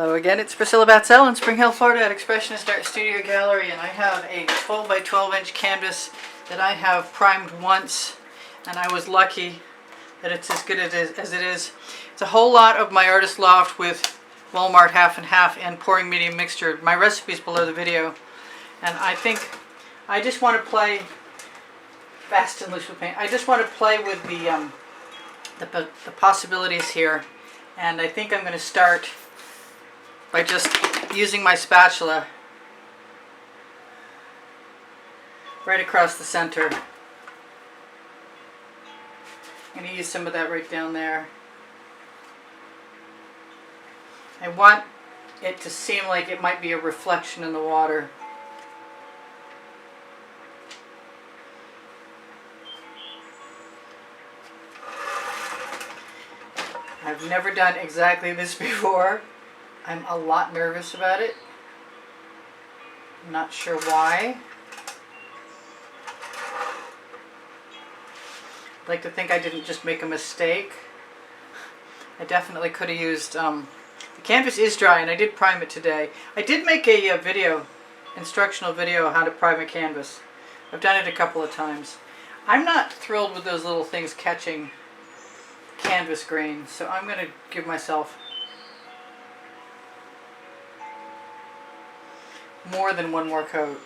Hello again, it's Priscilla Batzell in Spring Hill, Florida at Expressionist Art Studio Gallery, and I have a 12 by 12 inch canvas that I have primed once, and I was lucky that it's as good as it is. It's a whole lot of my artist loft with Walmart half and half and pouring medium mixture. My recipe's below the video, and I think I just want to play fast and loose with paint. I just want to play with the possibilities here, and I think I'm going to start by just using my spatula right across the center. I'm going to use some of that right down there. I want it to seem like it might be a reflection in the water. I've never done exactly this before. I'm a lot nervous about it. I'm not sure why. I'd like to think I didn't just make a mistake. I definitely could have used, the canvas is dry and I did prime it today. I did make a instructional video on how to prime a canvas. I've done it a couple of times. I'm not thrilled with those little things catching canvas grain, so I'm going to give myself more than one more coat.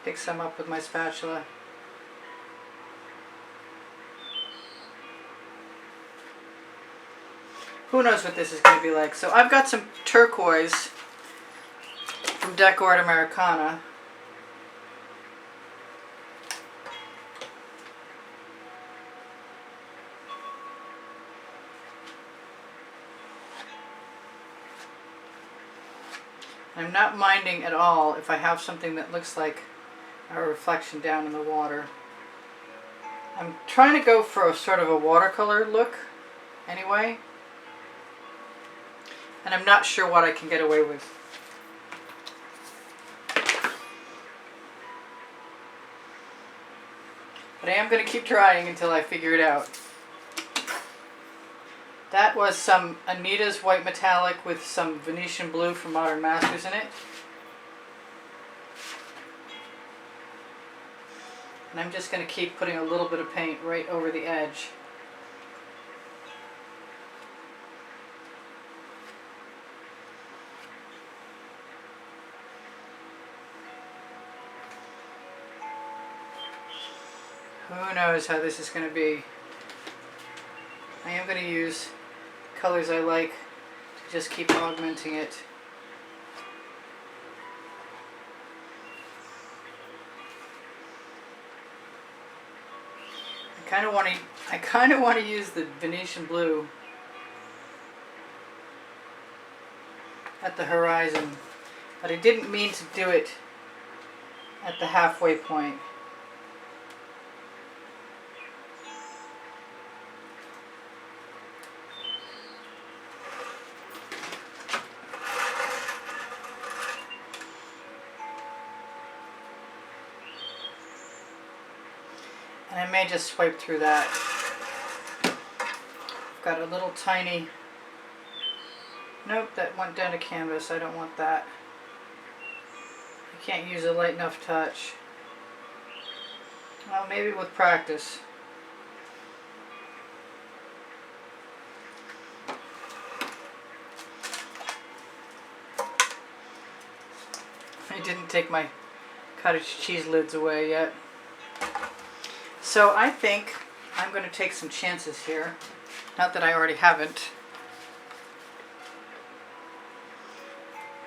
Pick some up with my spatula. Who knows what this is going to be like. So I've got some turquoise from Decor Americana. I'm not minding at all if I have something that looks like a reflection down in the water. I'm trying to go for a sort of a watercolor look anyway, and I'm not sure what I can get away with. But I am going to keep trying until I figure it out. That was some Anita's white metallic with some Venetian blue from Modern Masters in it. And I'm just going to keep putting a little bit of paint right over the edge. Who knows how this is going to be. I am going to use colors I like to just keep augmenting it. I kind of want to use the Venetian blue at the horizon, but I didn't mean to do it at the halfway point. And I may just swipe through that. I've got a little tiny... Nope, that went down to canvas. I don't want that. I can't use a light enough touch. Well, maybe with practice. I didn't take my cottage cheese lids away yet. So I think I'm going to take some chances here. Not that I already haven't.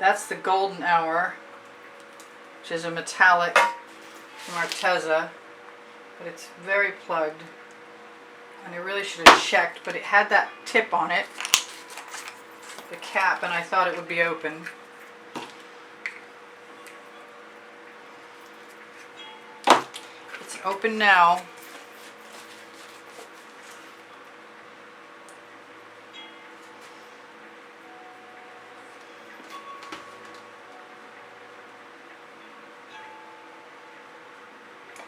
That's the Golden Hour, which is a metallic from Arteza, but it's very plugged. And I really should have checked, but it had that tip on it, the cap, and I thought it would be open. It's open now.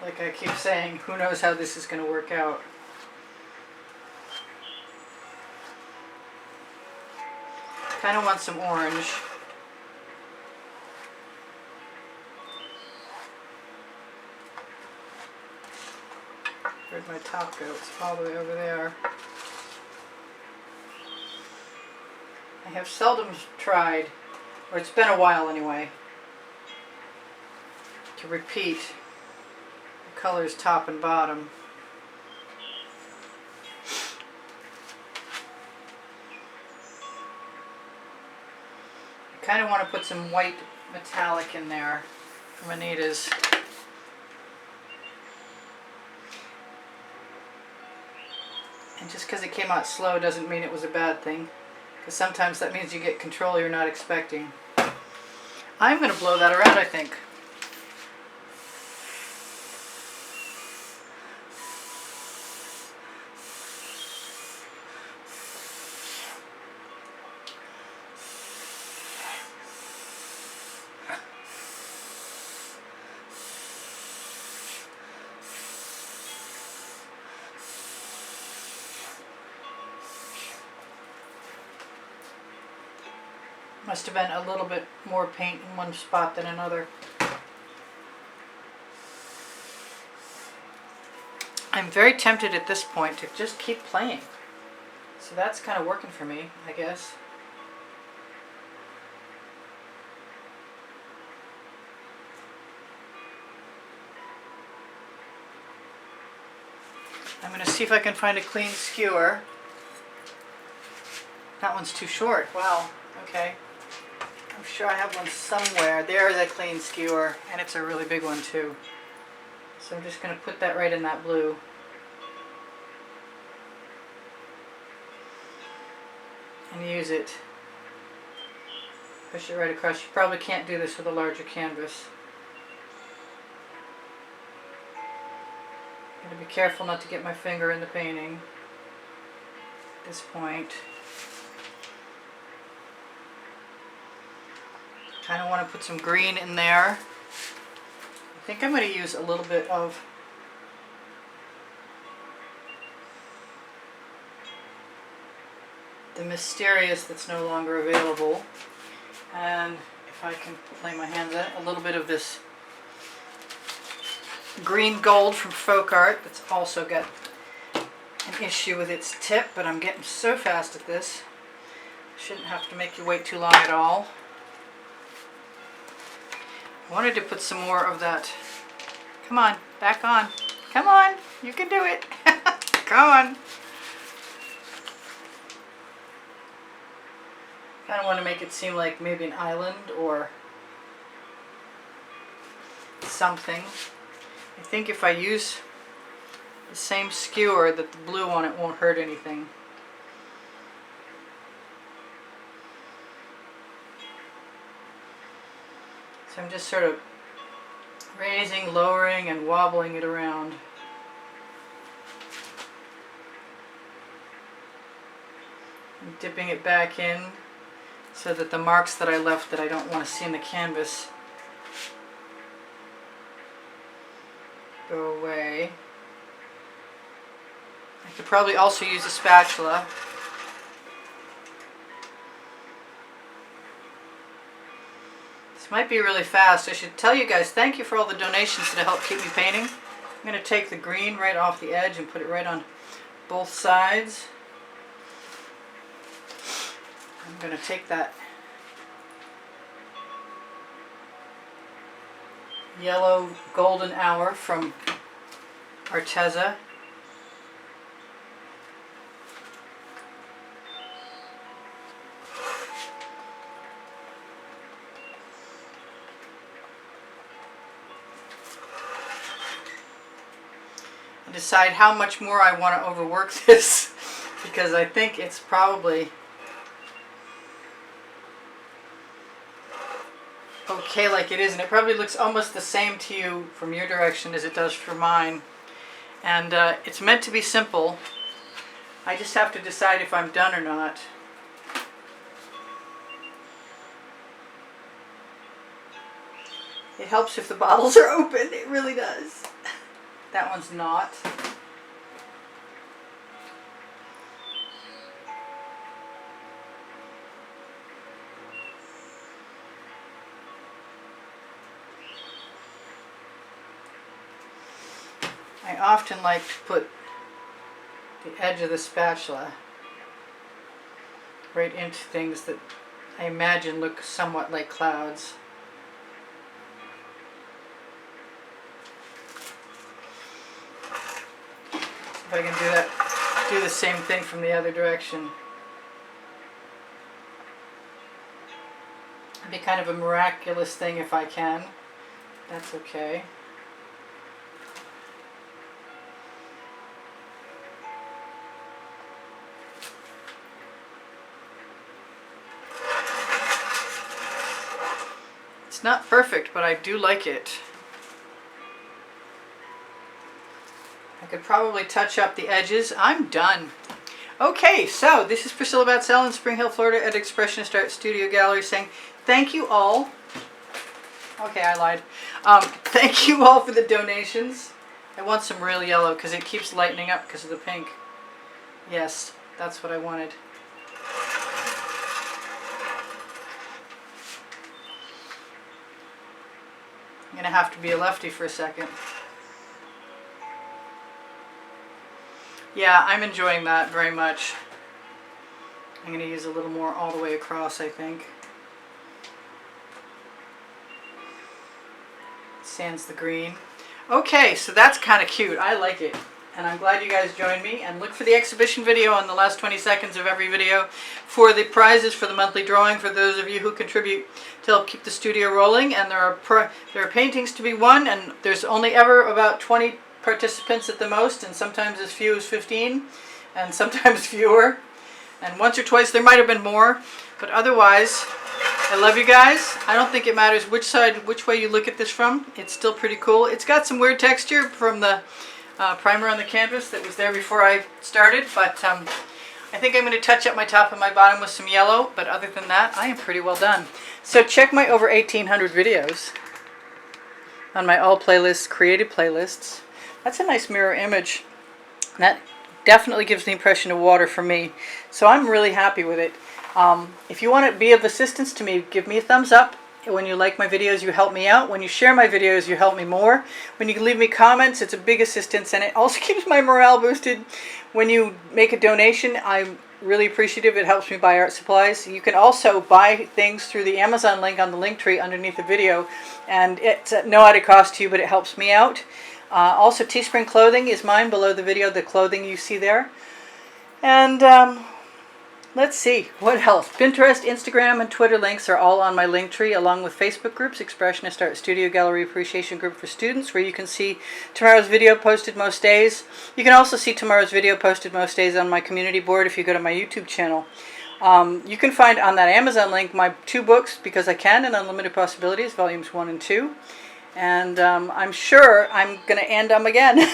Like I keep saying, who knows how this is going to work out. Kind of want some orange. Where'd my top go? It's all the way over there. I have seldom tried, or it's been a while anyway, to repeat the colors top and bottom. I kind of want to put some white metallic in there from Anita's. And just because it came out slow doesn't mean it was a bad thing, because sometimes that means you get control you're not expecting. I'm going to blow that around, I think. Must have been a little bit more paint in one spot than another. I'm very tempted at this point to just keep playing. So that's kind of working for me, I guess. I'm going to see if I can find a clean skewer. That one's too short. Wow. Okay. I'm sure I have one somewhere. There's a clean skewer, and it's a really big one too. So I'm just going to put that right in that blue. And use it. Push it right across. You probably can't do this with a larger canvas. Gotta be careful not to get my finger in the painting at this point. Kind of want to put some green in there. I think I'm going to use a little bit of the Mysterious that's no longer available. And if I can lay my hands on it, a little bit of this green gold from Folk Art that's also got an issue with its tip, but I'm getting so fast at this. Shouldn't have to make you wait too long at all. I wanted to put some more of that. Come on, back on. Come on, you can do it. Come on. Kind of want to make it seem like maybe an island or something. I think if I use the same skewer, that the blue on it won't hurt anything. So I'm just sort of raising, lowering, and wobbling it around. I'm dipping it back in so that the marks that I left that I don't want to see in the canvas go away. I could probably also use a spatula. Might be really fast. I should tell you guys, thank you for all the donations that help keep me painting. I'm going to take the green right off the edge and put it right on both sides. I'm going to take that yellow golden hour from Arteza. Decide how much more I want to overwork this, because I think it's probably okay like it is, and it probably looks almost the same to you from your direction as it does for mine, and it's meant to be simple. I just have to decide if I'm done or not. It helps if the bottles are open, it really does. That one's not. often like to put the edge of the spatula right into things that I imagine look somewhat like clouds. If I can do that, do the same thing from the other direction. It'd be kind of a miraculous thing if I can. That's okay. It's not perfect, but I do like it. I could probably touch up the edges. I'm done. Okay, so this is Priscilla Batzell in Spring Hill, Florida at Expressionist Art Studio Gallery saying thank you all. Okay, I lied. Thank you all for the donations. I want some real yellow because it keeps lightening up because of the pink. Yes, that's what I wanted. I'm going to have to be a lefty for a second. Yeah, I'm enjoying that very much. I'm going to use a little more all the way across, I think. Sans the green. Okay, so that's kind of cute. I like it. And I'm glad you guys joined me. And look for the exhibition video on the last 20 seconds of every video for the prizes for the monthly drawing for those of you who contribute to help keep the studio rolling. And there are paintings to be won, and there's only ever about 20 participants at the most, and sometimes as few as 15, and sometimes fewer. And once or twice there might have been more, but otherwise, I love you guys. I don't think it matters which way you look at this from. It's still pretty cool. It's got some weird texture from the primer on the canvas that was there before I started, but I think I'm going to touch up my top and my bottom with some yellow, but other than that, I am pretty well done. So check my over 1,800 videos on my all playlists, created playlists. That's a nice mirror image. That definitely gives the impression of water for me. So I'm really happy with it. If you want to be of assistance to me, give me a thumbs up. When you like my videos, you help me out. When you share my videos, you help me more. When you leave me comments, it's a big assistance, and it also keeps my morale boosted. When you make a donation, I'm really appreciative. It helps me buy art supplies. You can also buy things through the Amazon link on the link tree underneath the video, and it's at no added cost to you, but it helps me out. Also, Teespring clothing is mine below the video, the clothing you see there. And let's see, what else? Pinterest, Instagram, and Twitter links are all on my link tree, along with Facebook groups, Expressionist Art Studio Gallery Appreciation Group for Students, where you can see tomorrow's video posted most days. You can also see tomorrow's video posted most days on my community board if you go to my YouTube channel. You can find on that Amazon link my 2 books, Because I Can and Unlimited Possibilities, volumes 1 and 2. And I'm sure I'm going to end them again.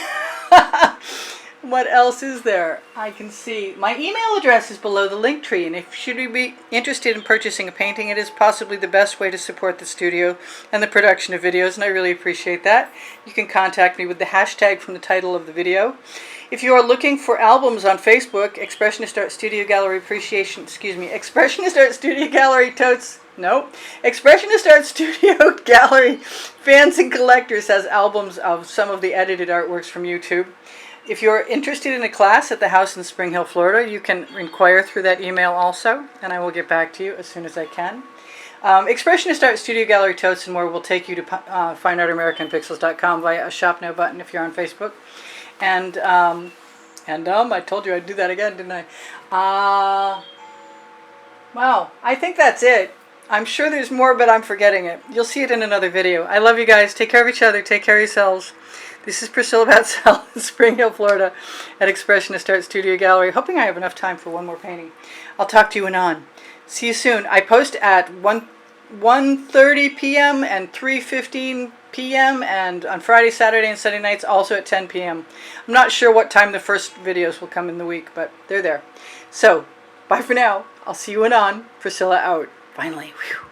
What else is there? I can see my email address is below the link tree, and if should you be interested in purchasing a painting, it is possibly the best way to support the studio and the production of videos, and I really appreciate that. You can contact me with the hashtag from the title of the video. If you are looking for albums on Facebook, Expressionist Art Studio Gallery Appreciation, Expressionist Art Studio Gallery Totes. Nope. Expressionist Art Studio Gallery Fans and Collectors has albums of some of the edited artworks from YouTube. If you're interested in a class at the house in Spring Hill, Florida, you can inquire through that email also, and I will get back to you as soon as I can. Expressionist Art Studio Gallery Totes and more will take you to fineartamericanpixels.com via a Shop Now button if you're on Facebook. And I told you I'd do that again, didn't I? Wow, I think that's it. I'm sure there's more, but I'm forgetting it. You'll see it in another video. I love you guys. Take care of each other. Take care of yourselves. This is Priscilla Batzell in Spring Hill, Florida at Expressionist Art Studio Gallery. Hoping I have enough time for one more painting. I'll talk to you anon. See you soon. I post at 1:30 p.m. and 3:15 p.m. and on Friday, Saturday, and Sunday nights also at 10 p.m. I'm not sure what time the first videos will come in the week, but they're there. So, bye for now. I'll see you anon. Priscilla out. Finally. Whew.